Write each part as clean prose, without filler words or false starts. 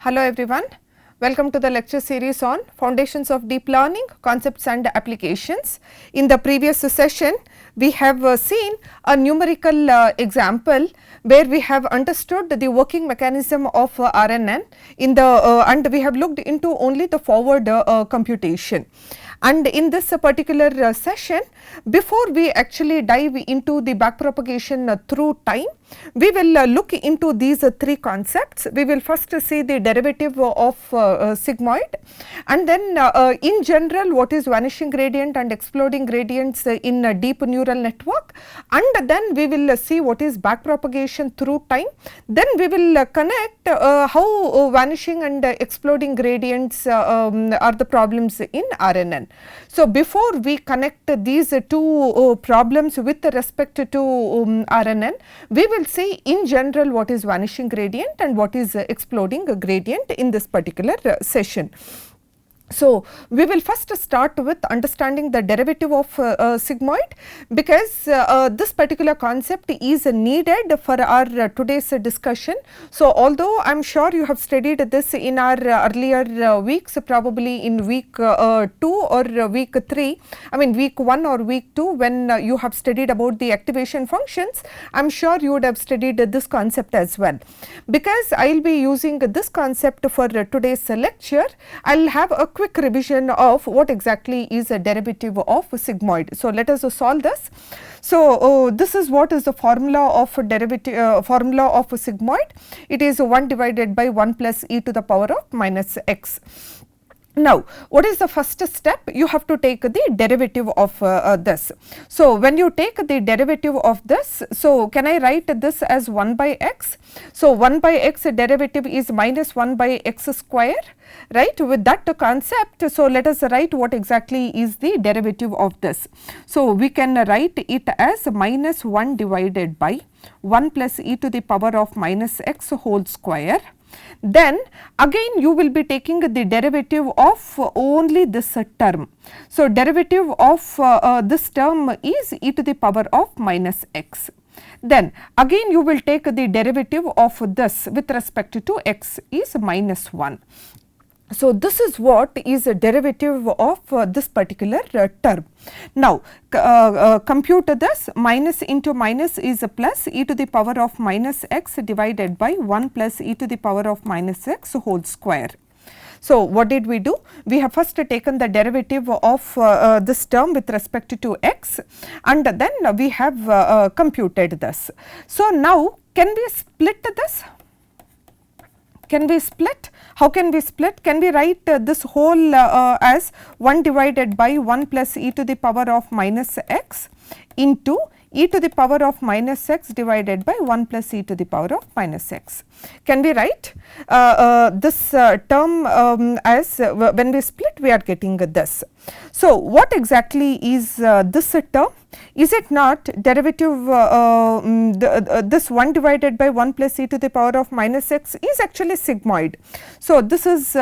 Hello everyone, welcome to the lecture series on Foundations of Deep Learning, Concepts and Applications. In the previous session, we have seen a numerical example where we have understood the working mechanism of RNN in the and we have looked into only the forward computation. And in this particular session, before we actually dive into the backpropagation through time, we will look into these three concepts. We will first see the derivative of sigmoid, and then in general what is vanishing gradient and exploding gradients in a deep neural network, and then we will see what is backpropagation through time. Then we will connect how vanishing and exploding gradients are the problems in RNN. So, before we connect these two problems with respect to RNN, we will see in general what is vanishing gradient and what is exploding gradient in this particular session. So, we will first start with understanding the derivative of sigmoid, because this particular concept is needed for our today's discussion. So, although I am sure you have studied this in our earlier weeks, probably in week 2 or week 3, I mean week 1 or week 2, when you have studied about the activation functions, I am sure you would have studied this concept as well. Because I will be using this concept for today's lecture, I will have a quick revision of what exactly is a derivative of sigmoid. So, let us solve this. So, this is what is the formula of derivative formula of sigmoid. It is 1 divided by 1 plus e to the power of minus x. Now, what is the first step? You have to take the derivative of this. So, when you take the derivative of this, so can I write this as 1 by x? So, 1 by x derivative is minus 1 by x square, right, with that concept. So, let us write what exactly is the derivative of this. So, we can write it as minus 1 divided by 1 plus e to the power of minus x whole square. Then again you will be taking the derivative of only this term. So, derivative of this term is e to the power of minus x. Then again you will take the derivative of this with respect to x is minus 1. So, this is what is a derivative of this particular term. Now, compute this. Minus into minus is a plus e to the power of minus x divided by 1 plus e to the power of minus x whole square. So, what did we do? We have first taken the derivative of this term with respect to x, and then we have computed this. So, now can we split this? Can we split? How can we split? Can we write this whole as 1 divided by 1 plus e to the power of minus x into e to the power of minus x divided by 1 plus e to the power of minus x. Can we write this term as when we split we are getting this. So, what exactly is this term? Is it not derivative this 1 divided by 1 plus e to the power of minus x is actually sigmoid. So, this is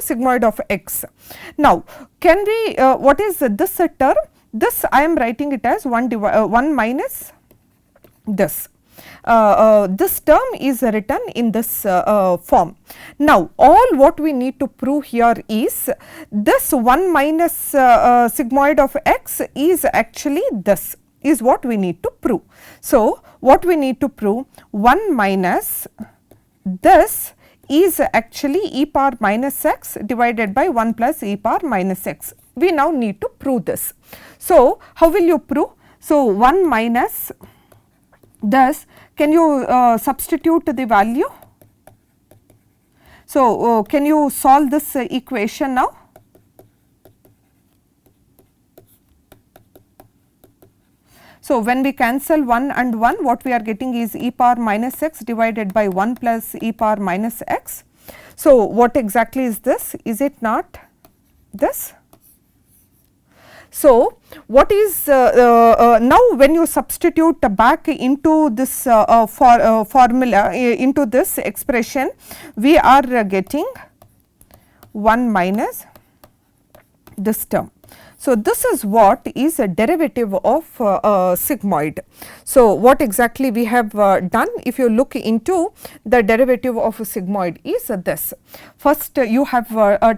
sigmoid of x. Now, can we what is this term? This I am writing it as 1 minus this. This term is written in this form. Now, all what we need to prove here is this 1 minus sigmoid of x is actually this is what we need to prove. So, what we need to prove 1 minus this is actually e power minus x divided by 1 plus e power minus x. We now need to prove this. So, how will you prove? So, 1 minus this, can you substitute the value? So, can you solve this equation now? So, when we cancel 1 and 1, what we are getting is e power minus x divided by 1 plus e power minus x. So, what exactly is this? Is it not this? So, what is now when you substitute back into this formula into this expression, we are getting 1 minus this term. So, this is what is a derivative of sigmoid. So, what exactly we have done, if you look into the derivative of a sigmoid is this. First you have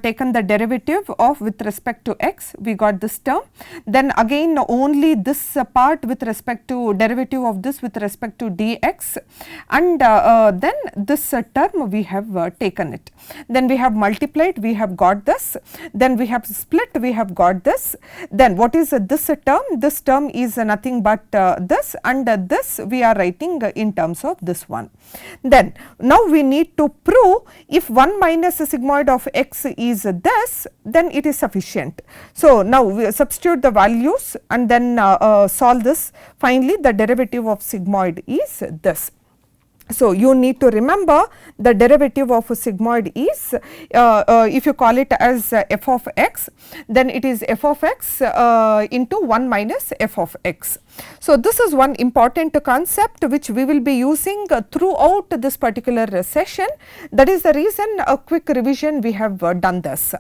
taken the derivative of with respect to x, we got this term, then again only this part with respect to derivative of this with respect to dx, and then this term we have taken it. Then we have multiplied, we have got this, then we have split, we have got this. Then what is this term? This term is nothing but this, and this we are writing in terms of this one. Then now we need to prove if 1 minus the sigmoid of x is this, then it is sufficient. So, now we substitute the values and then solve this. Finally, the derivative of sigmoid is this. So, you need to remember the derivative of a sigmoid is if you call it as f of x, then it is f of x into 1 minus f of x. So, this is one important concept which we will be using throughout this particular session. That is the reason a quick revision we have done this.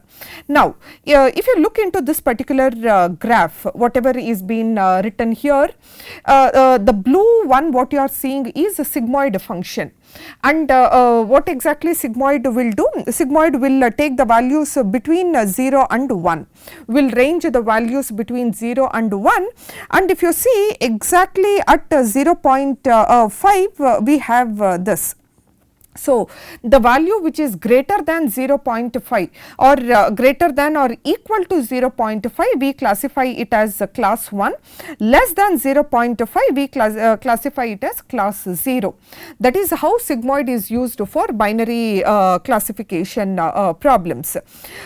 Now, if you look into this particular graph, whatever is been written here, the blue one what you are seeing is a sigmoid function. And what exactly sigmoid will do? Sigmoid will take the values between 0 and 1, will range the values between 0 and 1, and if you see exactly at 0.5 we have this. So, the value which is greater than 0.5 or greater than or equal to 0.5, we classify it as class 1, less than 0.5 we classify it as class 0. That is how sigmoid is used for binary classification problems.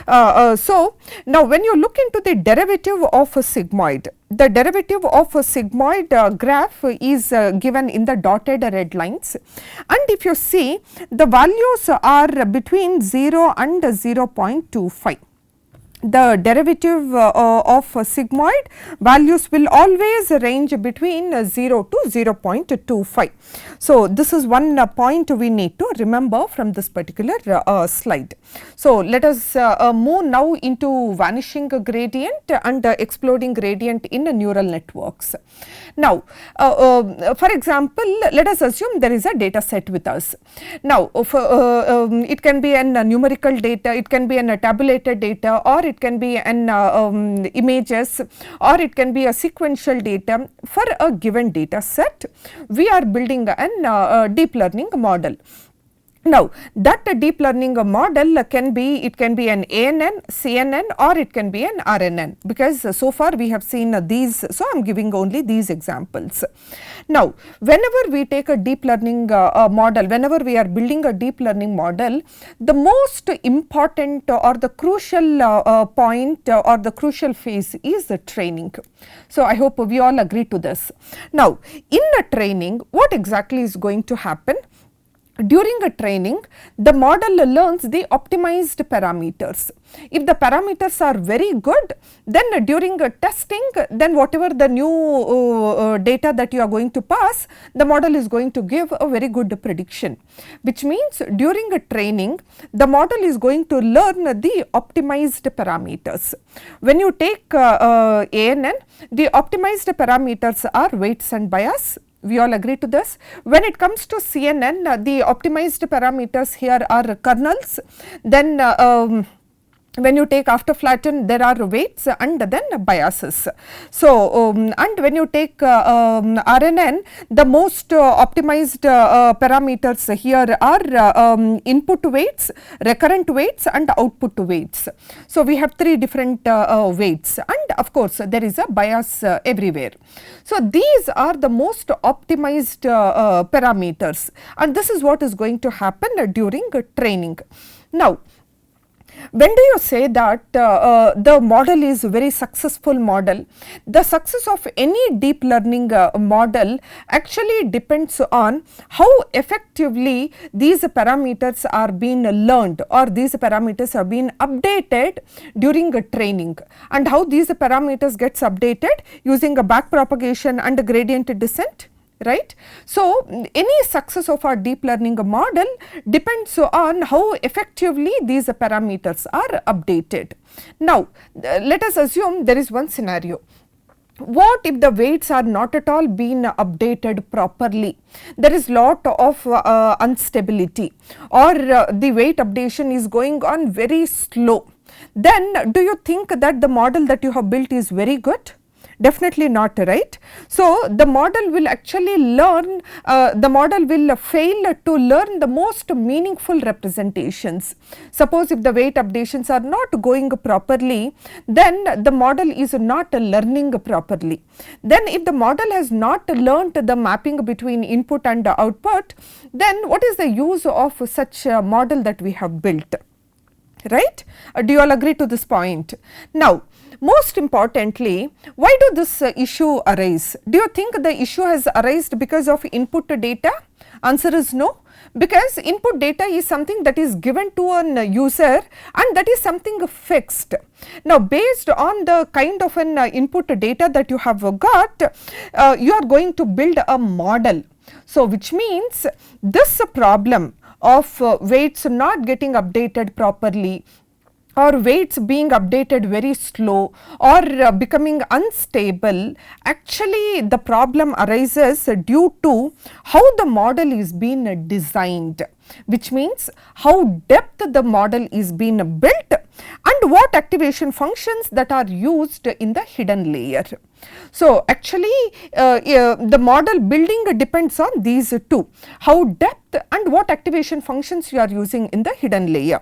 So, now when you look into the derivative of a sigmoid, the derivative of a sigmoid graph is given in the dotted red lines, and if you see the values are between 0 and 0.25. The derivative of sigmoid values will always range between 0 to 0.25. So, this is one point we need to remember from this particular slide. So, let us move now into vanishing gradient and exploding gradient in neural networks. Now, for example, let us assume there is a data set with us. Now, it can be a numerical data, it can be a tabulated data, or it can be an images, or it can be a sequential data. For a given data set, we are building an deep learning model. Now, that deep learning model can be, it can be an ANN, CNN, or it can be an RNN, because so far we have seen these, so I am giving only these examples. Now, whenever we take a deep learning model, whenever we are building a deep learning model, the most important or the crucial point or the crucial phase is the training. So, I hope we all agree to this. Now, in the training, what exactly is going to happen? During a training, the model learns the optimized parameters. If the parameters are very good, then during a testing, then whatever the new data that you are going to pass, the model is going to give a very good prediction, which means during a training, the model is going to learn the optimized parameters. When you take ANN, the optimized parameters are weights and bias. We all agree to this. When it comes to CNN, the optimized parameters here are kernels, then when you take after flatten, there are weights and then biases. So, and when you take RNN, the most optimized parameters here are input weights, recurrent weights and output weights. So, we have three different weights, and of course, there is a bias everywhere. So, these are the most optimized parameters, and this is what is going to happen during training. Now, when do you say that the model is very successful model? The success of any deep learning model actually depends on how effectively these parameters are being learned, or these parameters are being updated during training, and how these parameters gets updated using a backpropagation and a gradient descent. right. So, any success of our deep learning model depends on how effectively these parameters are updated. Now, let us assume there is one scenario. What if the weights are not at all being updated properly? There is lot of instability, or the weight updation is going on very slow. Then do you think that the model that you have built is very good? Definitely not, right. So, the model will actually learn, the model will fail to learn the most meaningful representations. Suppose if the weight updations are not going properly, then the model is not learning properly. Then if the model has not learnt the mapping between input and output, then what is the use of such a model that we have built, right. Do you all agree to this point? Now, most importantly, why do this issue arise? Do you think the issue has arisen because of input data? Answer is no, because input data is something that is given to an user and that is something fixed. Now, based on the kind of an input data that you have got, you are going to build a model. So, which means this problem of weights not getting updated properly, or weights being updated very slow, or becoming unstable, actually the problem arises due to how the model is being designed, which means how depth the model is being built and what activation functions that are used in the hidden layer. So, actually the model building depends on these two, how depth and what activation functions you are using in the hidden layer.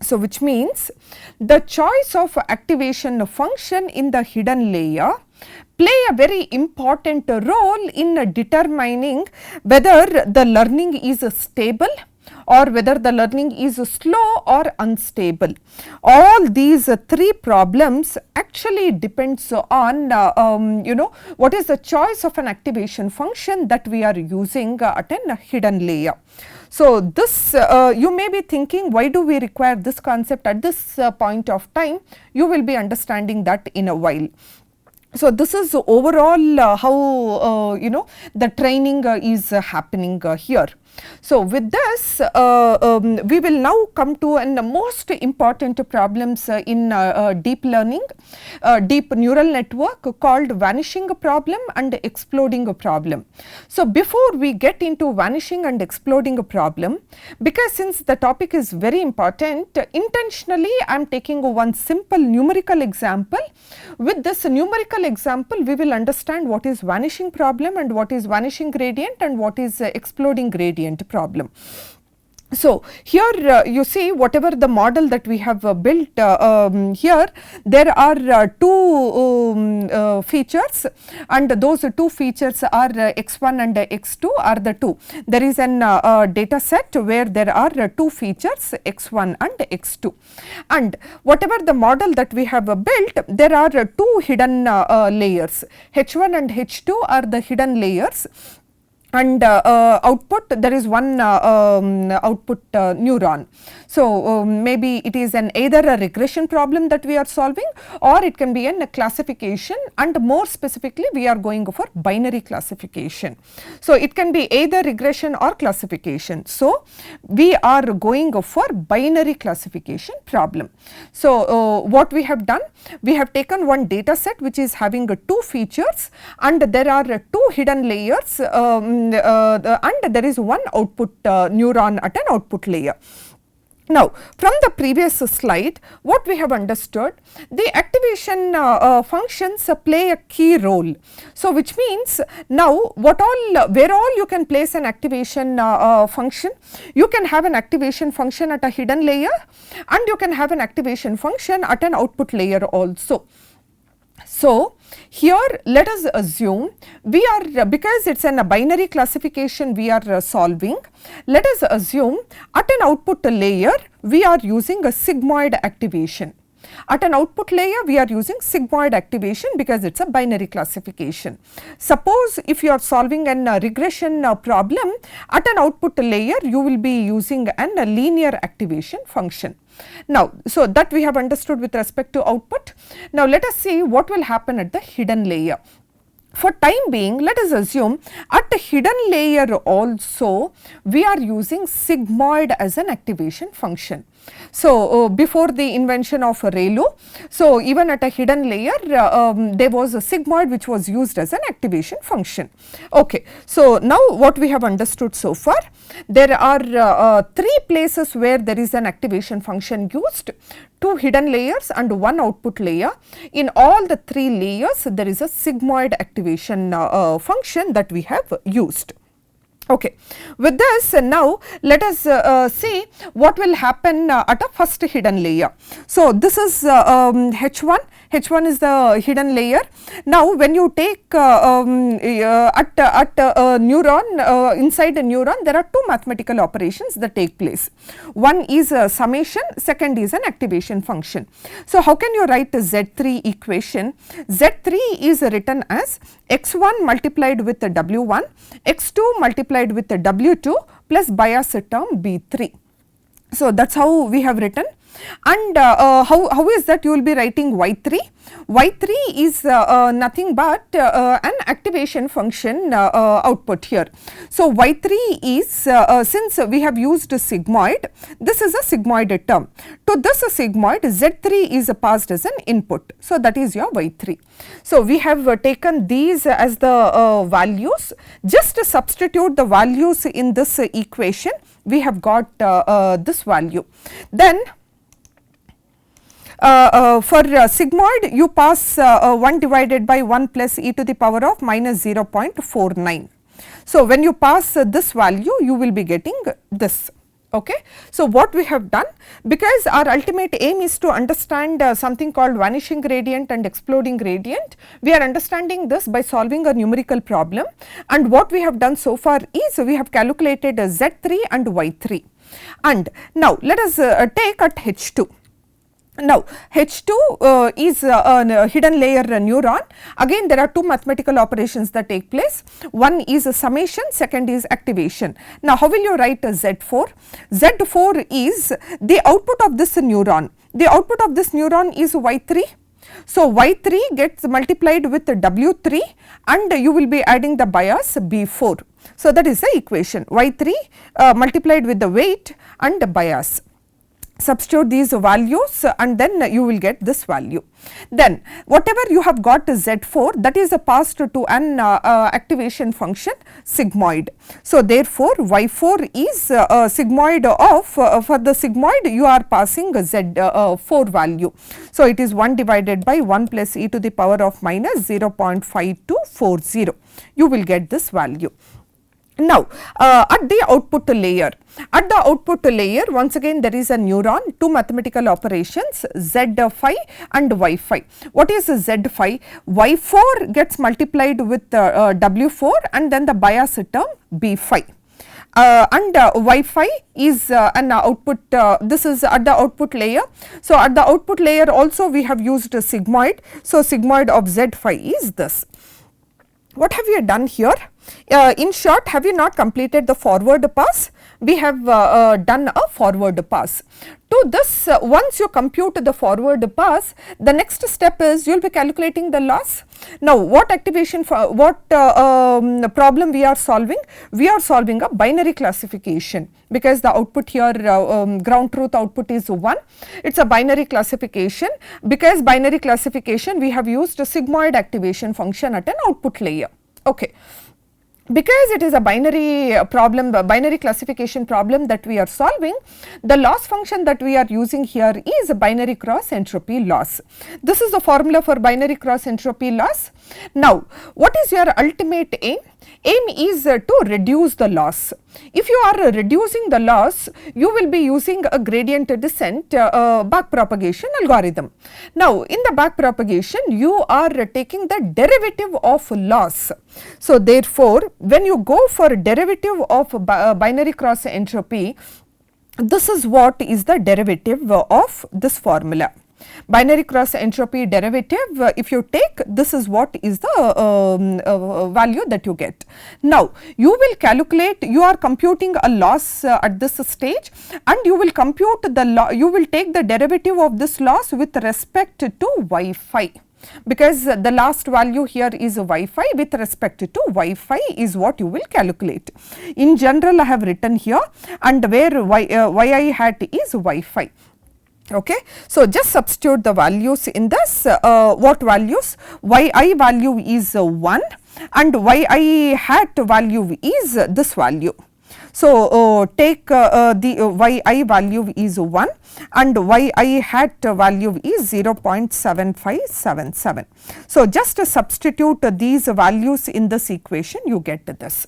So, which means the choice of activation function in the hidden layer play a very important role in determining whether the learning is stable or whether the learning is slow or unstable. All these three problems actually depends on what is the choice of an activation function that we are using at a hidden layer. So, this you may be thinking, why do we require this concept at this point of time? You will be understanding that in a while. So, this is overall how the training is happening here. So, with this we will now come to the most important problems in deep learning, deep neural network, called vanishing problem and exploding problem. So, before we get into vanishing and exploding problem, because since the topic is very important, intentionally I am taking one simple numerical example. With this numerical example, we will understand what is vanishing problem and what is vanishing gradient and what is exploding gradient problem. So, here you see whatever the model that we have built here, there are two features, and those two features are x1 and x2 are the two. There is an data set where there are two features x1 and x2, and whatever the model that we have built, there are two hidden layers, h1 and h2 are the hidden layers. And output, there is one output neuron. So, maybe it is either a regression problem that we are solving, or it can be a classification, and more specifically we are going for binary classification. So, it can be either regression or classification. So, we are going for binary classification problem. So, what we have done, we have taken one data set which is having two features, and there are two hidden layers, and there is one output neuron at an output layer. Now, from the previous slide, what we have understood, the activation functions play a key role. So, which means now where all you can place an activation function, you can have an activation function at a hidden layer, and you can have an activation function at an output layer also. So, here let us assume we are, because it is a binary classification we are solving, let us assume at an output layer we are using a sigmoid activation. At an output layer we are using sigmoid activation because it is a binary classification. Suppose if you are solving a regression problem, at an output layer you will be using a linear activation function. Now, so that we have understood with respect to output. Now, let us see what will happen at the hidden layer. For time being, let us assume at a hidden layer also we are using sigmoid as an activation function. So, before the invention of ReLU, so even at a hidden layer there was a sigmoid which was used as an activation function. Okay. So, now what we have understood so far, there are 3 places where there is an activation function used, 2 hidden layers and 1 output layer. In all the 3 layers there is a sigmoid activation function that we have used. Okay. With this now let us see what will happen at a first hidden layer. So, this is H1, H1 is the hidden layer. Now, when you take at a neuron, inside a neuron there are 2 mathematical operations that take place. One is a summation, second is an activation function. So, how can you write a Z3 equation? Z3 is written as x1 multiplied with the W1, x2 multiplied with the W2 plus bias term B3. So, that is how we have written. And how is that you will be writing Y3? Y3 is nothing but an activation function output here. So, Y3 is since we have used sigmoid, this is a sigmoid term. To this sigmoid, Z3 is passed as an input. So, that is your Y3. So, we have taken these as the values. Just substitute the values in this equation, we have got this value. Then for sigmoid you pass 1 divided by 1 plus e to the power of minus 0.49. So, when you pass this value you will be getting this. Okay. So, what we have done, because our ultimate aim is to understand something called vanishing gradient and exploding gradient, we are understanding this by solving a numerical problem, and what we have done so far is we have calculated Z3 and Y3. And now let us take at H2. Now, H2 is a hidden layer neuron. Again there are 2 mathematical operations that take place. One is a summation, second is activation. Now, how will you write a Z4? Z4 is the output of this neuron. The output of this neuron is Y3. So, Y3 gets multiplied with W3 and you will be adding the bias B4. So, that is the equation, Y3 multiplied with the weight and the bias. Substitute these values and then you will get this value. Then whatever you have got Z4, that is passed to an activation function sigmoid. So, therefore, Y4 is sigmoid of for the sigmoid you are passing Z4 value. So, it is 1 divided by 1 plus e to the power of minus 0.5240. You will get this value. Now, at the output layer, once again there is a neuron, 2 mathematical operations Z5 and Y5. What is Z5? Y4 gets multiplied with W4 and then the bias term B5. And Y5 is an output, this is at the output layer. So, at the output layer also we have used a sigmoid. So, sigmoid of Z5 is this. What have you done here? In short, have you not completed the forward pass? We have done a forward pass. To this, once you compute the forward pass, the next step is you will be calculating the loss. Now, what activation, what problem we are solving? We are solving a binary classification, because the output here ground truth output is 1. It is a binary classification. Because binary classification, we have used a sigmoid activation function at an output layer. Okay. Because it is a binary problem, binary classification problem that we are solving, the loss function that we are using here is a binary cross entropy loss. This is the formula for binary cross entropy loss. Now, what is your ultimate aim? Aim is to reduce the loss. If you are reducing the loss, you will be using a gradient descent back propagation algorithm. Now, in the back propagation, you are taking the derivative of loss. So, therefore, when you go for derivative of binary cross entropy, this is what is the derivative of this formula. Binary cross entropy derivative, if you take, this is what is the value that you get. Now, you will calculate, you are computing a loss at this stage, and you will compute the you will take the derivative of this loss with respect to Y5. because the last value here is y5 with respect to y5 is what you will calculate. In general I have written here, and where yi hat is y5. Okay. So, just substitute the values in this, what values? yi value is 1 and yi hat value is this value. So, take the yi value is 1 and yi hat value is 0.7577. So, just substitute these values in this equation, you get this.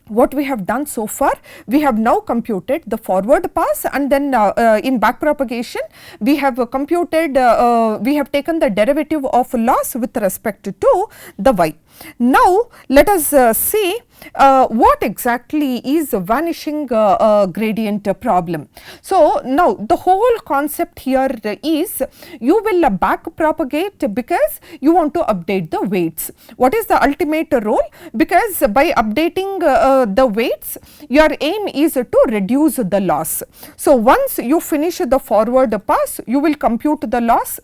What we have done so far, we have now computed the forward pass, and then in back propagation we have computed, we have taken the derivative of loss with respect to the y. Now, let us see what exactly is a vanishing gradient problem. So, now the whole concept here is you will back propagate because you want to update the weights. What is the ultimate role? Because by updating the weights, your aim is to reduce the loss. So, once you finish the forward pass, you will compute the loss.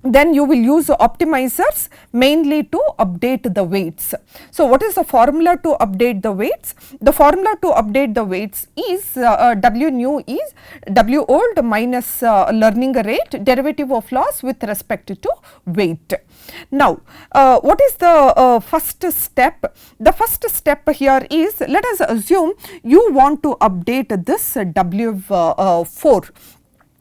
Then you will use optimizers mainly to update the weights. So, what is the formula to update the weights? The formula to update the weights is W new is W old minus learning rate, derivative of loss with respect to weight. Now, what is the first step? The first step here is, let us assume you want to update this W4.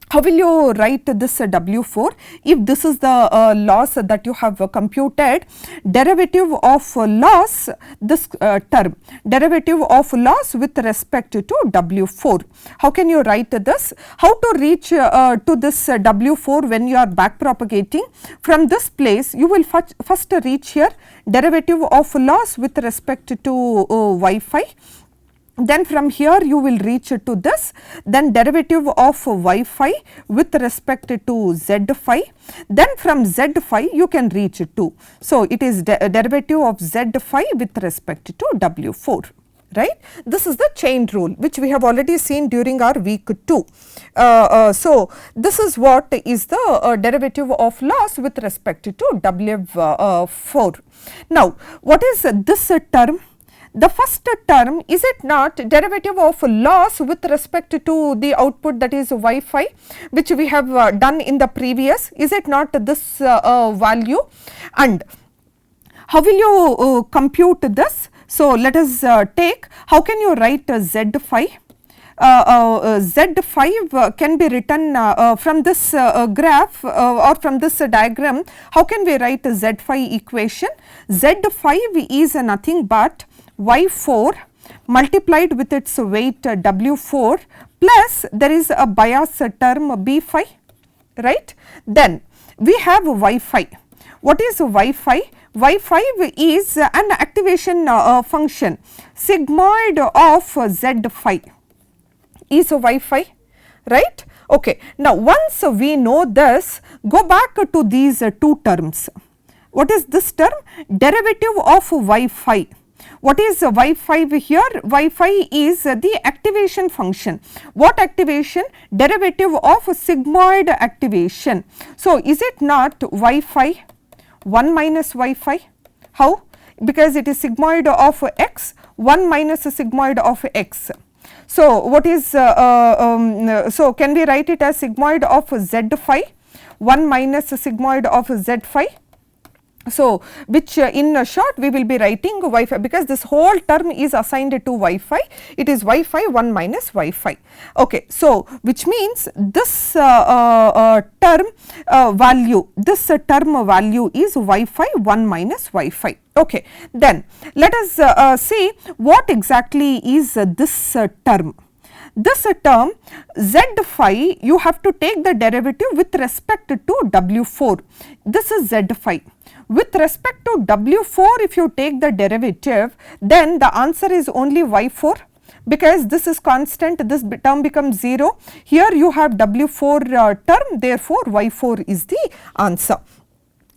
How will you write this W4? If this is the loss that you have computed, derivative of loss, this term, derivative of loss with respect to W4. How can you write this? How to reach to this W4 when you are back propagating? From this place, you will first reach here derivative of loss with respect to y5. Then from here you will reach to this, then derivative of y5 with respect to z5, then from z5 you can reach to. So, it is derivative of z5 with respect to w4. Right. This is the chain rule which we have already seen during our week 2. So, this is what is the derivative of loss with respect to w4. Now, what is this term? The first term, is it not derivative of loss with respect to the output, that is y5, which we have done in the previous? Is it not this value? And how will you compute this? So, let us take, how can you write z5? Z5 can be written from this graph or from this diagram. How can we write z5 equation? Z5 is nothing but y4 multiplied with its weight w4 plus there is a bias term b5, right. Then we have y5. What is y5? Y5 is an activation function, sigmoid of z5 is y5, right. Okay. Now, once we know this, go back to these two terms. What is this term? Derivative of y5. What is y5 here? Y5 is the activation function. What activation? Derivative of sigmoid activation. So, is it not y5 1 minus y5? How? Because it is sigmoid of x, 1 minus sigmoid of x. So, what is so can we write it as sigmoid of z5, 1 minus sigmoid of z5? So, which in short we will be writing y5, because this whole term is assigned to y5, it is y5 1 minus y5. Okay. So, which means this term value, this term value is y5 1 minus y5. Okay. Then let us see what exactly is this term. This term z5, you have to take the derivative with respect to w4. This is z5. With respect to w4, if you take the derivative, then the answer is only y4, because this is constant, this term becomes 0. Here you have w4 term, therefore y4 is the answer.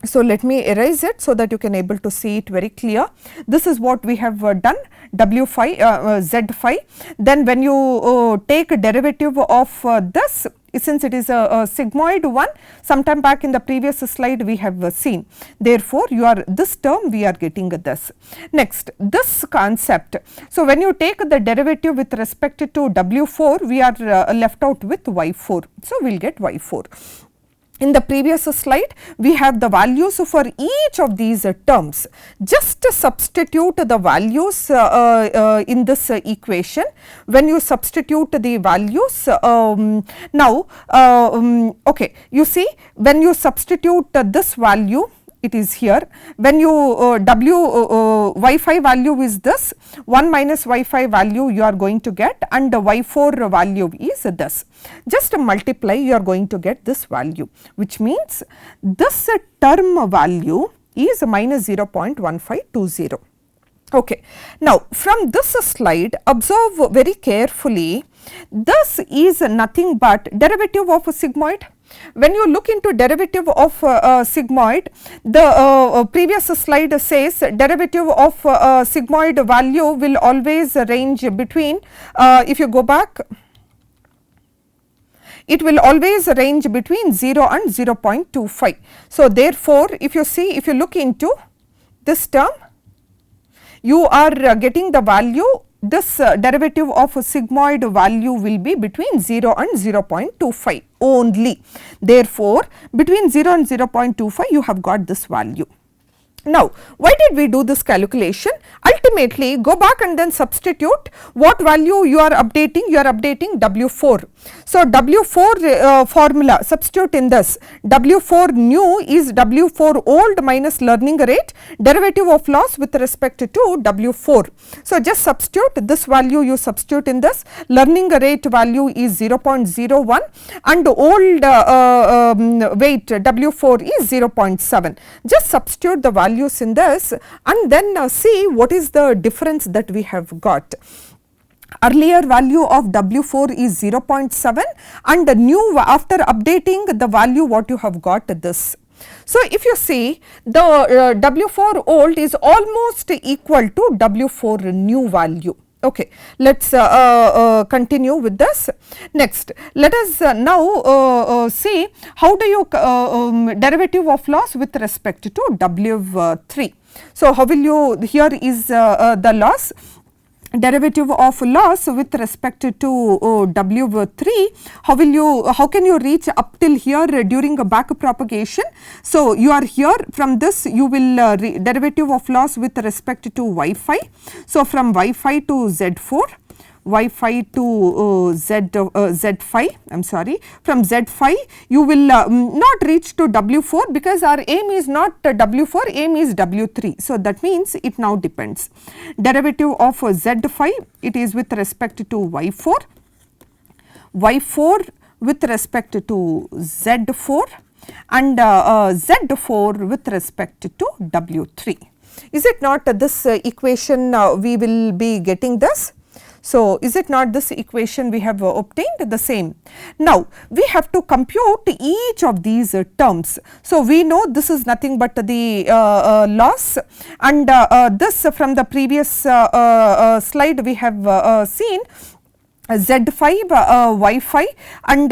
So, let me erase it so that you can able to see it very clear. This is what we have done, w5 z5. Then when you take a derivative of this, since it is a sigmoid one, sometime back in the previous slide we have seen. Therefore, this term we are getting this. Next, this concept. So, when you take the derivative with respect to W4, we are left out with Y4. So, we will get Y4. In the previous slide, we have the values for each of these terms. Just substitute the values in this equation. When you substitute the values, okay, you see, when you substitute this value, it is here. When you y5 value is this, 1 minus y5 value you are going to get, and the y4 value is this. Just multiply, you are going to get this value, which means this term value is minus 0.1520. Okay. Now, from this slide, observe very carefully, this is nothing but derivative of a sigmoid. When you look into derivative of sigmoid, the previous slide says derivative of sigmoid value will always range between, if you go back, it will always range between 0 and 0.25. So, therefore, if you look into this term, you are getting the value, this derivative of a sigmoid value will be between 0 and 0.25 only. Therefore, between 0 and 0.25 you have got this value. Now, why did we do this calculation? Ultimately, go back and then substitute what value you are updating. You are updating W4. So, W4 formula, substitute in this. W4 new is W4 old minus learning rate, derivative of loss with respect to W4. So, just substitute this value, you substitute in this. Learning rate value is 0.01 and old weight W4 is 0.7. Just substitute the value values in this and then see what is the difference that we have got. Earlier value of W4 is 0.7 and the new, after updating the value what you have got this. So, if you see the W4 old is almost equal to W4 new value. Okay, let us continue with this. Next, let us now see how do you derivative of loss with respect to W3. So, how will you, here is the loss. Derivative of loss with respect to W3, how can you reach up till here during a back propagation? So, you are here, from this you will derivative of loss with respect to Y5. So, from Y5 to Z4, Y5 to Z5, I am sorry, from Z5 you will not reach to W4 because our aim is not W4, aim is W3. So, that means it now depends. Derivative of Z5, it is with respect to Y4, Y4 with respect to Z4 and Z4 with respect to W3. Is it not this equation we will be getting this? So, is it not this equation we have obtained the same? Now, we have to compute each of these terms. So, we know this is nothing but the loss and this from the previous slide we have seen Z5, Y5 and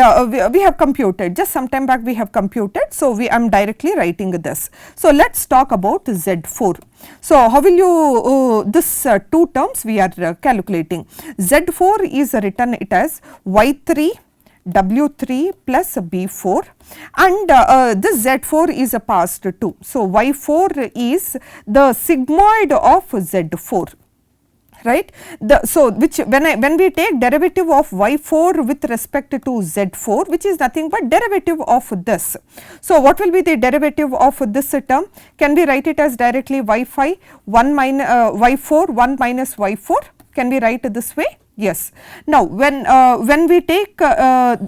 we have computed, just some time back we have computed. So, I am directly writing this. So, let us talk about Z4. So, how will you, this two terms we are calculating. Z4 is written it as Y3 W3 plus B4 and this Z4 is a past 2. So, Y4 is the sigmoid of Z4. Right. So, which when we take derivative of Y4 with respect to Z4, which is nothing but derivative of this. So, what will be the derivative of this term? Can we write it as directly Y5 1 minus Y4 1 minus Y4? Can we write this way? Yes. Now, when we take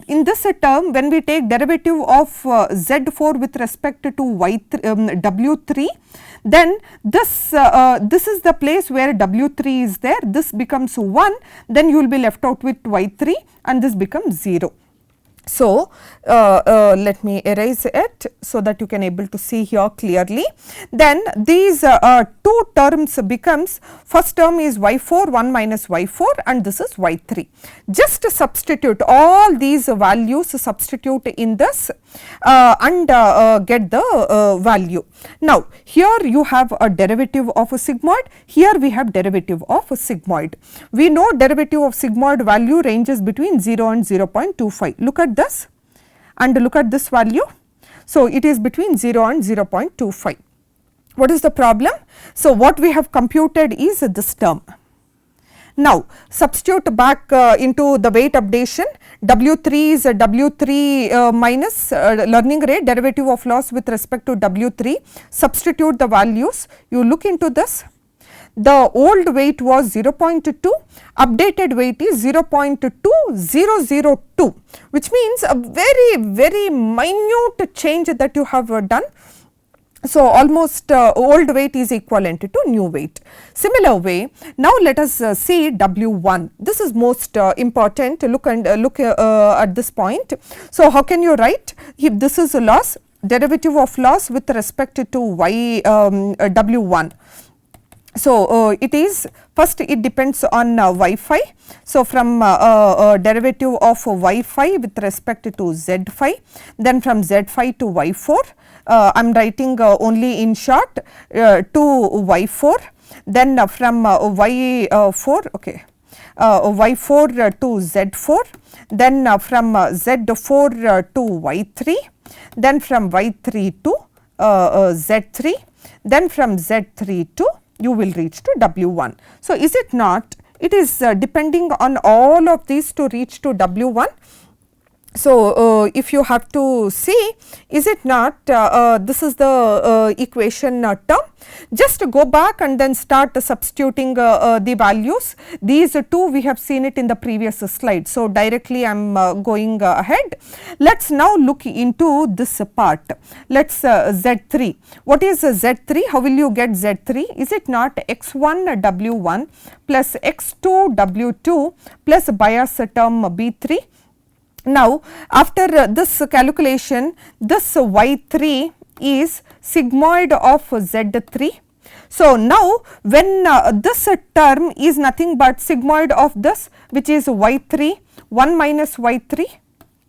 in this term, when we take derivative of Z4 with respect to W3, then this is the place where W3 is there, this becomes 1, then you will be left out with Y3 and this becomes 0. So, let me erase it so that you can able to see here clearly. Then these two terms becomes, first term is y4 1 minus y4 and this is y3. Just substitute all these values, substitute in this and get the value. Now, here you have a derivative of a sigmoid, here we have derivative of a sigmoid. We know derivative of sigmoid value ranges between 0 and 0.25. Look at this and look at this value. So, it is between 0 and 0.25. What is the problem? So, what we have computed is this term. Now, substitute back into the weight updation. W3 is W3 minus learning rate, derivative of loss with respect to W3. Substitute the values. You look into this. The old weight was 0.2, updated weight is 0.2002, which means a very minute change that you have done. So, almost old weight is equivalent to new weight. Similar way, now let us see W1. This is most important. Look at this point. So, how can you write? If this is a loss, derivative of loss with respect to W1. So, it is first it depends on y5. So, from derivative of y5 with respect to z5, then from z5 to y4, I am writing only in short to y4, then from y4, okay, y4 to z4, then from z4 to y3, then from y3 to z3, then from z3 to you will reach to W1. So, is it not? It is depending on all of these to reach to W1. So, if you have to see, is it not this is the equation term. Just go back and then start substituting the values. These two we have seen it in the previous slide. So, directly I am going ahead. Let us now look into this part. Let us Z3. What is Z3? How will you get Z3? Is it not x1 W1 plus x2 W2 plus bias term B3? Now, after this calculation, this y3 is sigmoid of z3. So, now when this term is nothing but sigmoid of this, which is y3 1 minus y3.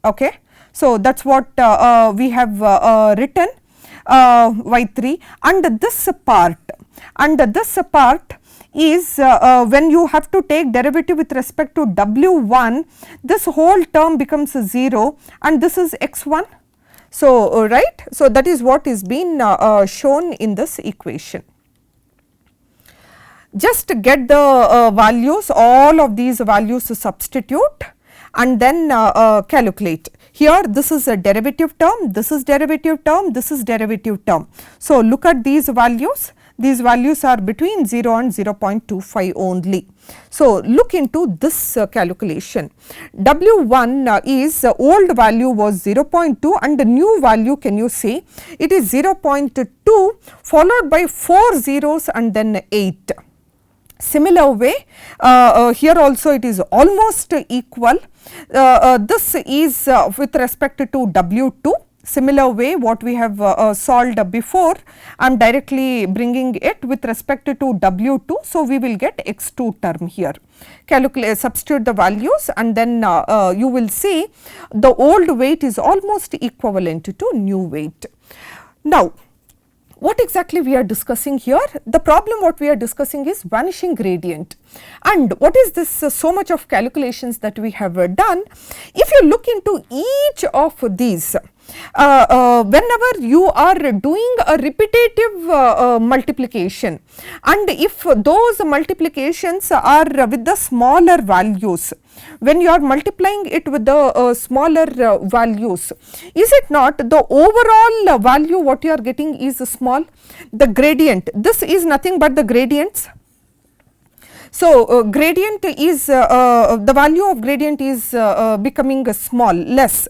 Okay. So, that is what we have written y3, and this part is when you have to take derivative with respect to W1, this whole term becomes 0 and this is x1. So, right. So, that is what is being shown in this equation. Just get the values, all of these values to substitute and then calculate. Here this is a derivative term, this is derivative term, this is derivative term. So, look at these values. These values are between 0 and 0.25 only. So, look into this calculation. W1 is old value was 0.2 and the new value, can you see, it is 0.2 followed by 4 zeros and then 8. Similar way, here also it is almost equal. This is with respect to W2. Similar way, what we have solved before, I am directly bringing it with respect to W2. So, we will get x2 term here. Calculate, substitute the values and then you will see the old weight is almost equivalent to new weight. Now, what exactly we are discussing here? The problem what we are discussing is vanishing gradient. And what is this so much of calculations that we have done? If you look into each of these, whenever you are doing a repetitive multiplication and if those multiplications are with the smaller values, when you are multiplying it with the smaller values, is it not the overall value what you are getting is small? The gradient, this is nothing but the gradients. So, gradient is the value of gradient is becoming small, less.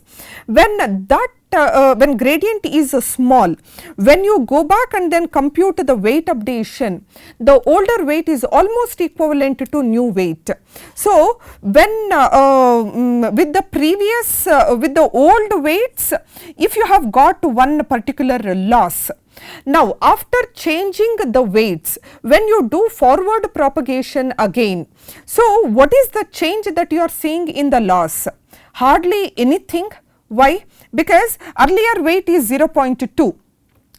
When that when gradient is small, when you go back and then compute the weight updation, the older weight is almost equivalent to new weight. So, when with the previous with the old weights, if you have got one particular loss, now after changing the weights, when you do forward propagation again, so what is the change that you are seeing in the loss? Hardly anything. Why? Because earlier weight is 0.2.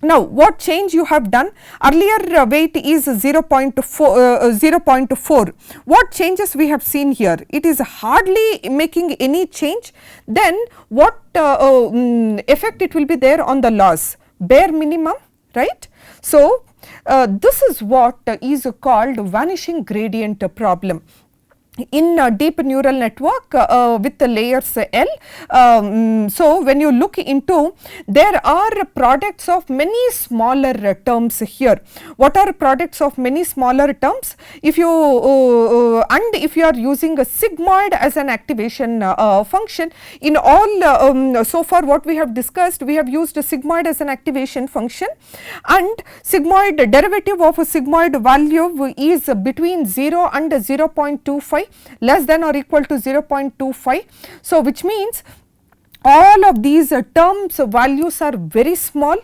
Now, what change you have done? Earlier weight is 0.4. What changes we have seen here? It is hardly making any change. Then what effect it will be there on the loss? Bare minimum, right? So, this is what is called vanishing gradient problem. In a deep neural network with the layers L. So, when you look into, there are products of many smaller terms here. What are products of many smaller terms? If you and if you are using a sigmoid as an activation function, in all so far what we have discussed, we have used a sigmoid as an activation function, and sigmoid derivative of a sigmoid value is between 0 and 0.25, less than or equal to 0.25. So, which means all of these terms values are very small.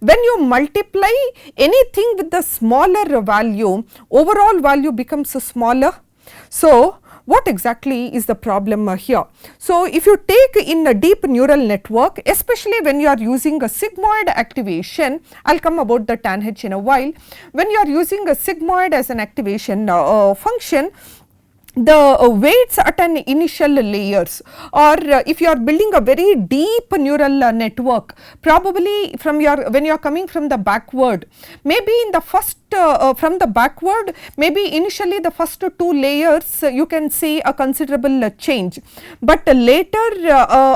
When you multiply anything with the smaller value, overall value becomes smaller. So, what exactly is the problem here? So, if you take in a deep neural network, especially when you are using a sigmoid activation, I will come about the tan H in a while. When you are using a sigmoid as an activation function, the weights at an initial layers, or if you are building a very deep neural network, probably from your, when you are coming from the backward, maybe in the first from the backward, maybe initially the first two layers you can see a considerable change, but later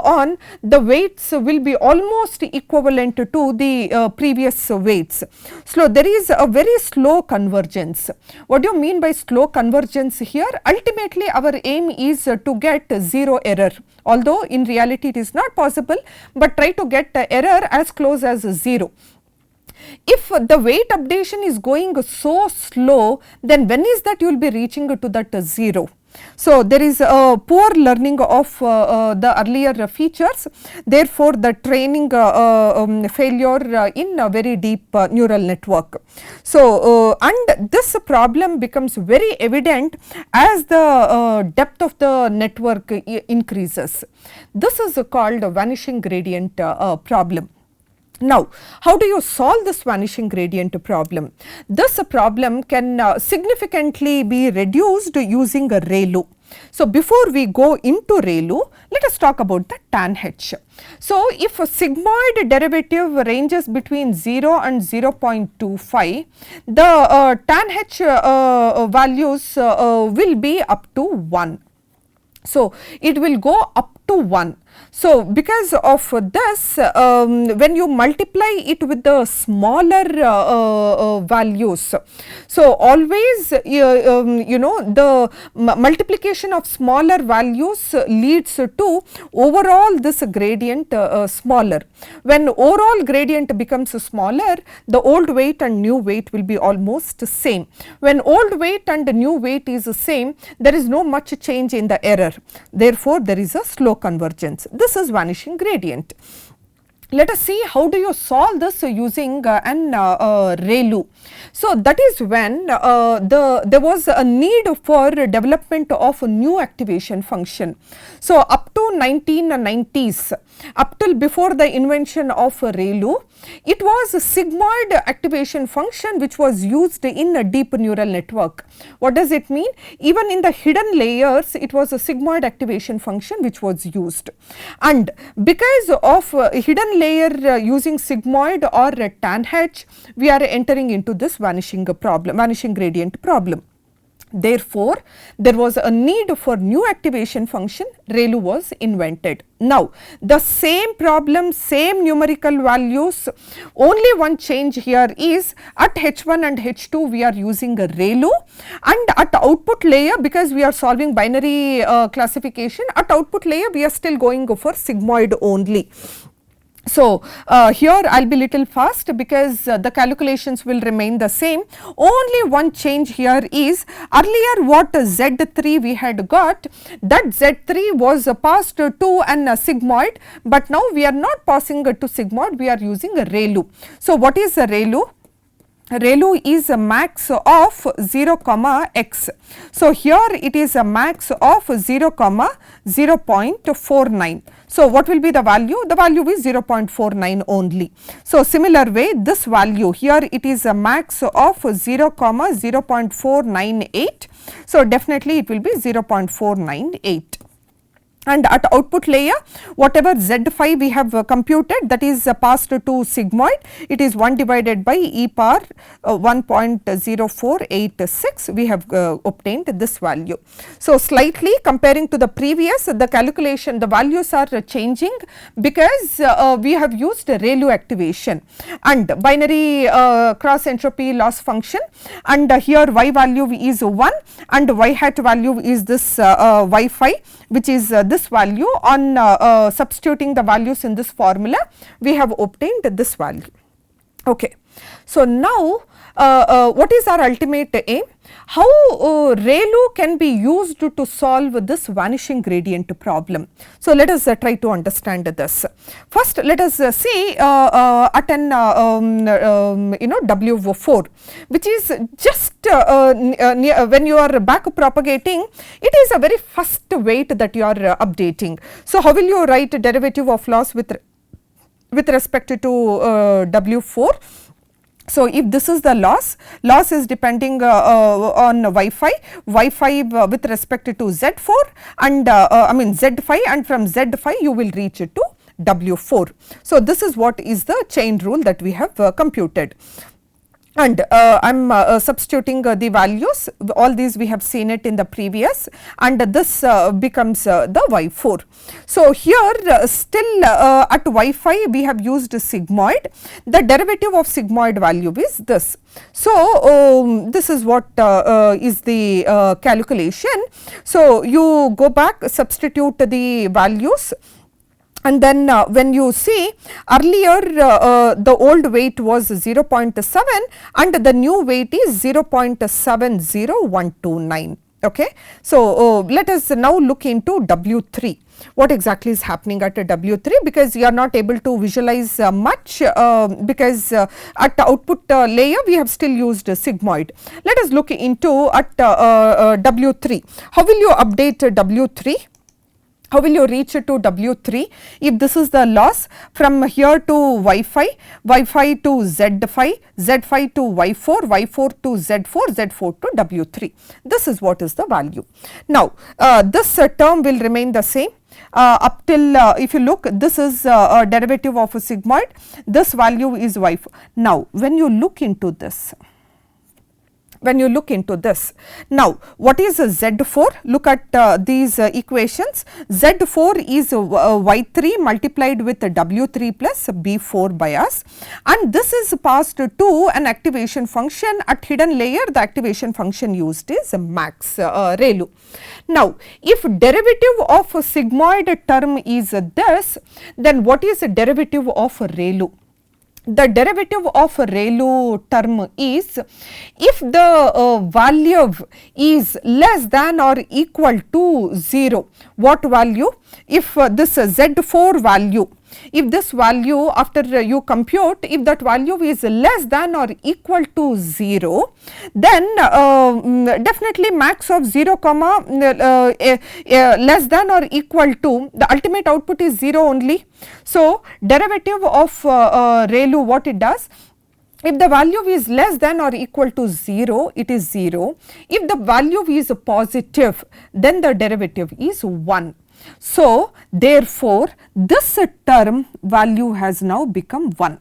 on the weights will be almost equivalent to the previous weights. So, there is a very slow convergence. What do you mean by slow convergence here? Ultimately, our aim is to get zero error, although in reality it is not possible, but try to get error as close as 0. If the weight updation is going so slow, then when is that you will be reaching to that 0? So, there is a poor learning of the earlier features, therefore, the training failure in a very deep neural network. So, and this problem becomes very evident as the depth of the network increases. This is called vanishing gradient problem. Now, how do you solve this vanishing gradient problem? This problem can significantly be reduced using a ReLU. So, before we go into ReLU, let us talk about the tan H. So, if a sigmoid derivative ranges between 0 and 0.25, the tan H values will be up to 1. So, it will go up to 1. So, because of this, when you multiply it with the smaller values, so always you know, the multiplication of smaller values leads to overall this gradient smaller. When overall gradient becomes smaller, the old weight and new weight will be almost same. When old weight and new weight is the same, there is no much change in the error. Therefore, there is a slow convergence. This is vanishing gradient. Let us see how do you solve this using an ReLU. So, that is when there was a need for development of a new activation function. So, up to 1990s, up till before the invention of ReLU, it was a sigmoid activation function which was used in a deep neural network. What does it mean? Even in the hidden layers, it was a sigmoid activation function which was used. And because of hidden layer using sigmoid or tan H, we are entering into this vanishing problem, vanishing gradient problem. Therefore, there was a need for new activation function, ReLU was invented. Now, the same problem, same numerical values, only one change here is at H1 and H2 we are using a ReLU, and at output layer, because we are solving binary classification, at output layer we are still going for sigmoid only. So, here I will be little fast because the calculations will remain the same. Only one change here is, earlier what Z3 we had got, that Z3 was passed to an sigmoid, but now we are not passing to sigmoid, we are using a ReLU. So, what is a ReLU? ReLU is a max of 0 comma x. So, here it is a max of 0 comma 0.49. So, what will be the value? The value is 0.49 only. So, similar way this value here it is a max of 0 comma 0.498. So, definitely it will be 0.498. And at output layer, whatever Z5 we have computed, that is passed to sigmoid, it is 1 divided by e power 1.0486, we have obtained this value. So, slightly comparing to the previous, the calculation, the values are changing because we have used ReLU activation and binary cross entropy loss function, and here y value is 1 and y hat value is this y5, which is this value. On substituting the values in this formula, we have obtained this value. Okay. So, now what is our ultimate aim? How ReLU can be used to solve this vanishing gradient problem. So, let us try to understand this. First, let us see at an W4, which is just when you are back propagating, it is a very first weight that you are updating. So, how will you write derivative of loss with respect to W4? So, if this is the loss is depending on Y5 with respect to Z4 and I mean Z5, and from Z5 you will reach to W4. So, this is what is the chain rule that we have computed. And I am substituting the values, all these we have seen it in the previous, and this becomes the Y4. So, here still at Y5 we have used sigmoid, the derivative of sigmoid value is this. So, this is what is the calculation. So, you go back, substitute the values. And then when you see earlier the old weight was 0.7 and the new weight is 0.70129. Okay. So, let us now look into W3. What exactly is happening at W3, because you are not able to visualize much because at the output layer we have still used sigmoid. Let us look into at W3. How will you update W3? How will you reach to W3 if this is the loss from here to Y5, Y5 to Z5, Z5 to Y4, Y4 to Z4, Z4 to W3. This is what is the value. Now, this term will remain the same. Up till if you look, this is a derivative of a sigmoid, this value is Y4. Now, when you look into this, now what is Z4? Look at these equations. Z4 is Y3 multiplied with W3 plus B4 by us, and this is passed to an activation function. At hidden layer, the activation function used is max ReLU. Now, if derivative of a sigmoid term is this, then what is the derivative of ReLU? The derivative of a ReLU term is, if the value is less than or equal to 0, what value? If this Z4 value, if this value after you compute, if that value is less than or equal to 0, then definitely max of 0 comma less than or equal to, the ultimate output is 0 only. So, derivative of ReLU, what it does? If the value is less than or equal to 0, it is 0. If the value is positive, then the derivative is 1. So, therefore, this term value has now become 1.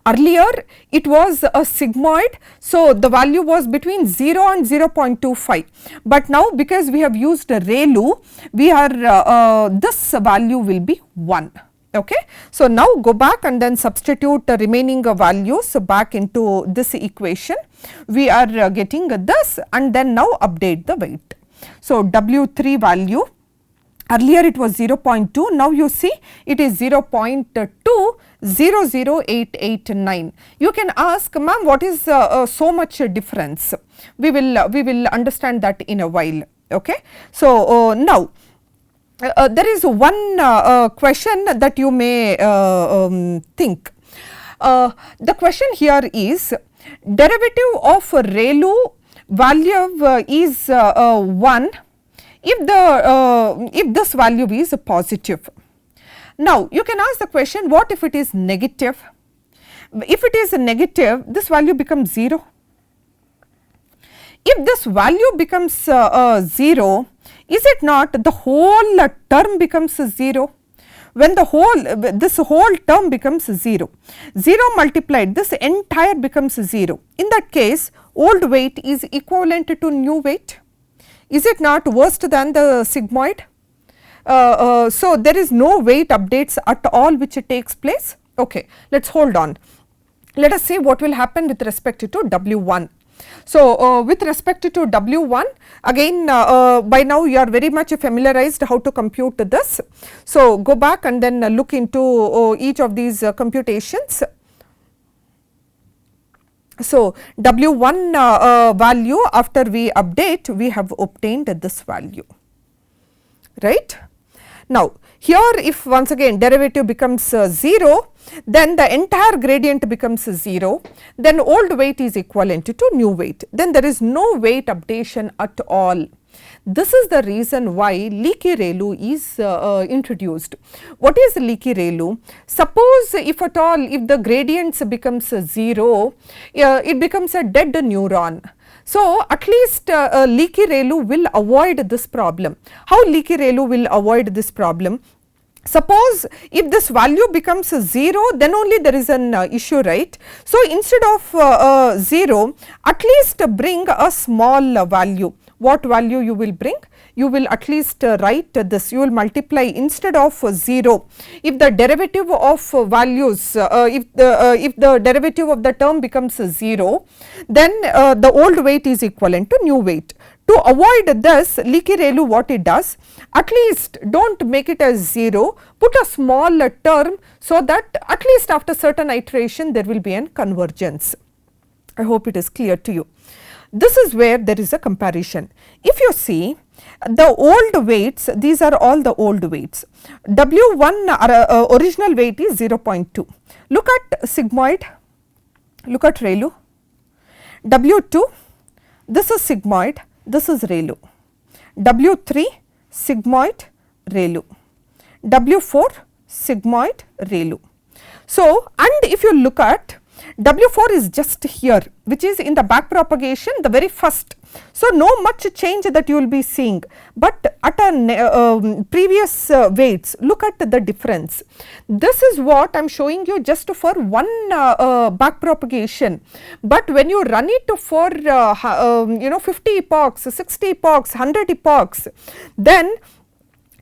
Earlier it was a sigmoid, so the value was between 0 and 0.25, but now because we have used ReLU, we are this value will be 1. Okay. So, now go back and then substitute the remaining values back into this equation. We are getting this, and then now update the weight. So, W3 value, earlier it was 0.2, now you see it is 0.200889. You can ask, ma'am, what is so much difference? We will understand that in a while. Okay. So, now there is one question that you may think. The question here is, derivative of ReLU value is 1 if this value is positive. Now, you can ask the question, what if it is negative? If it is negative, this value becomes 0. If this value becomes 0, is it not the whole term becomes 0? When the this whole term becomes 0, 0 multiplied, this entire becomes 0. In that case, old weight is equivalent to new weight. Is it not worse than the sigmoid? So, there is no weight updates at all which takes place. Okay, let us hold on. Let us see what will happen with respect to W1. So, with respect to W1, again by now you are very much familiarized how to compute this. So, go back and then look into each of these computations. So, W1 value, after we update, we have obtained this value, right. Now, here if once again derivative becomes 0, then the entire gradient becomes 0, then old weight is equivalent to new weight, then there is no weight updation at all. This is the reason why leaky ReLU is introduced. What is leaky ReLU? Suppose if at all, if the gradients becomes 0, it becomes a dead neuron. So, at least leaky ReLU will avoid this problem. How leaky ReLU will avoid this problem? Suppose if this value becomes 0, then only there is an issue, right. So, instead of 0, at least bring a small value. What value you will bring? You will at least write this, you will multiply instead of 0. If the derivative of values, if the derivative of the term becomes 0, then the old weight is equivalent to new weight. To avoid this, leaky ReLU what it does, at least do not make it as 0, put a small term so that at least after certain iteration there will be an convergence. I hope it is clear to you. This is where there is a comparison. If you see the old weights, these are all the old weights. W1 original weight is 0.2. Look at sigmoid, look at ReLU. W2, this is sigmoid, this is ReLU. W3 sigmoid, ReLU. W4 sigmoid, ReLU. So, and if you look at W4 is just here, which is in the back propagation, the very first. So, no much change that you will be seeing, but at a previous weights, look at the difference. This is what I am showing you just for one back propagation, but when you run it for 50 epochs, 60 epochs, 100 epochs, then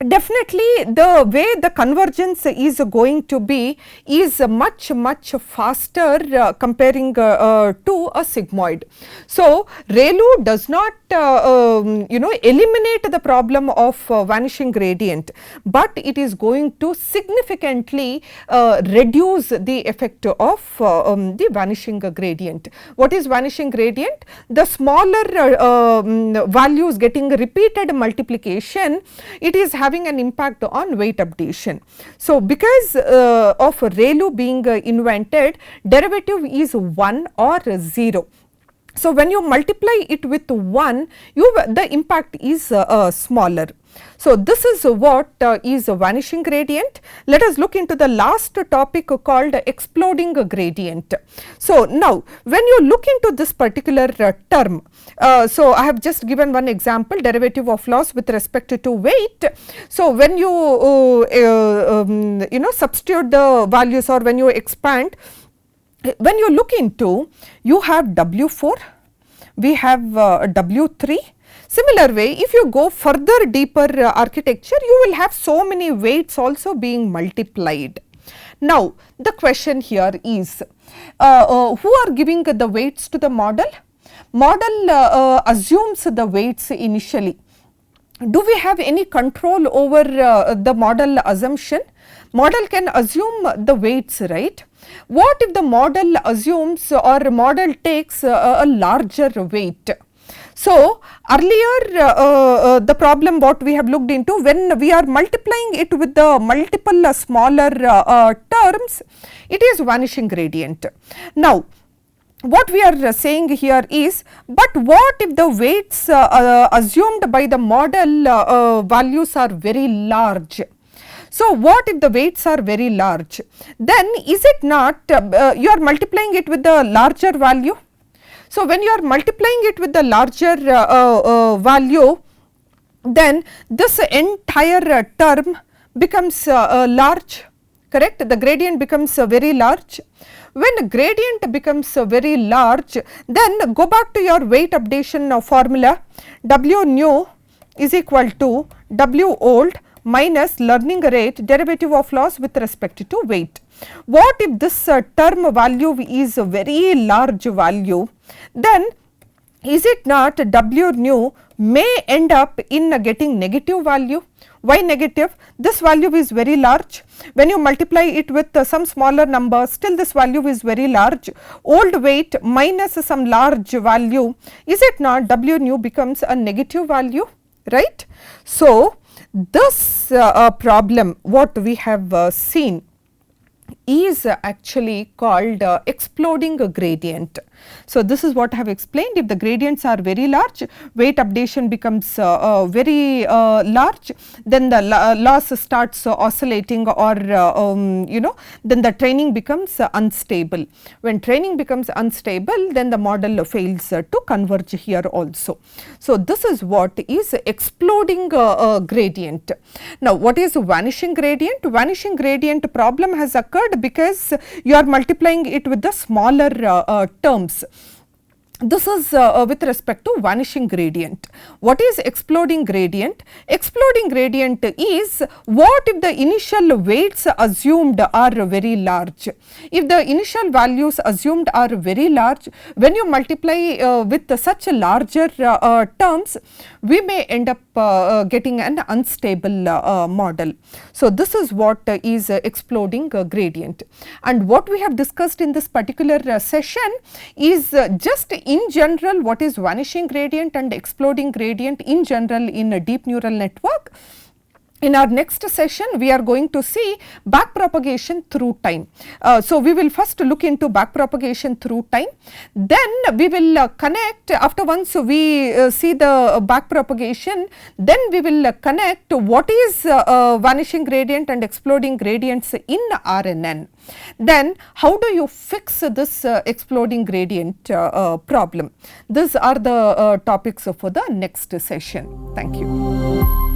definitely the way the convergence is going to be is much faster comparing to a sigmoid. So, ReLU does not eliminate the problem of vanishing gradient, but it is going to significantly reduce the effect of the vanishing gradient. What is vanishing gradient? The smaller values getting repeated multiplication, it is having an impact on weight updation. So, because of ReLU being invented, derivative is 1 or 0. So, when you multiply it with 1, the impact is smaller. So, this is what is a vanishing gradient. Let us look into the last topic called exploding gradient. So, now when you look into this particular term, so I have just given one example, derivative of loss with respect to weight. So, when you substitute the values or when you expand, when you look into, you have W4, we have W3. Similar way, if you go further deeper architecture, you will have so many weights also being multiplied. Now, the question here is, who are giving the weights to the model? Model assumes the weights initially. Do we have any control over the model assumption? Model can assume the weights, right? What if the model assumes or model takes a larger weight? So, earlier the problem what we have looked into, when we are multiplying it with the multiple smaller terms, it is vanishing gradient. Now, what we are saying here is, but what if the weights assumed by the model values are very large? So, what if the weights are very large? Then is it not you are multiplying it with the larger value? So, when you are multiplying it with the larger value, then this entire term becomes large, correct? The gradient becomes very large. When gradient becomes very large, then go back to your weight updation formula. W new is equal to W old minus learning rate derivative of loss with respect to weight. What if this term value is a very large value? Then is it not W new may end up in getting negative value? Why negative? This value is very large. When you multiply it with some smaller number, still this value is very large. Old weight minus some large value, is it not W new becomes a negative value, right? So, this problem what we have seen is actually called exploding gradient. So, this is what I have explained. If the gradients are very large, weight updation becomes very large, then the loss starts oscillating, or then the training becomes unstable. When training becomes unstable, then the model fails to converge here also. So, this is what is exploding gradient. Now, what is vanishing gradient? Vanishing gradient problem has occurred because you are multiplying it with the smaller terms. This is with respect to vanishing gradient. What is exploding gradient? Exploding gradient is what if the initial weights assumed are very large. If the initial values assumed are very large, when you multiply with such larger terms, we may end up getting an unstable model. So, this is what is exploding gradient. And what we have discussed in this particular session is just in general what is vanishing gradient and exploding gradient in general in a deep neural network. In our next session, we are going to see back propagation through time. So, we will first look into back propagation through time, then we will connect, after once we see the back propagation, then we will connect what is vanishing gradient and exploding gradients in RNN. Then how do you fix this exploding gradient problem? These are the topics for the next session. Thank you.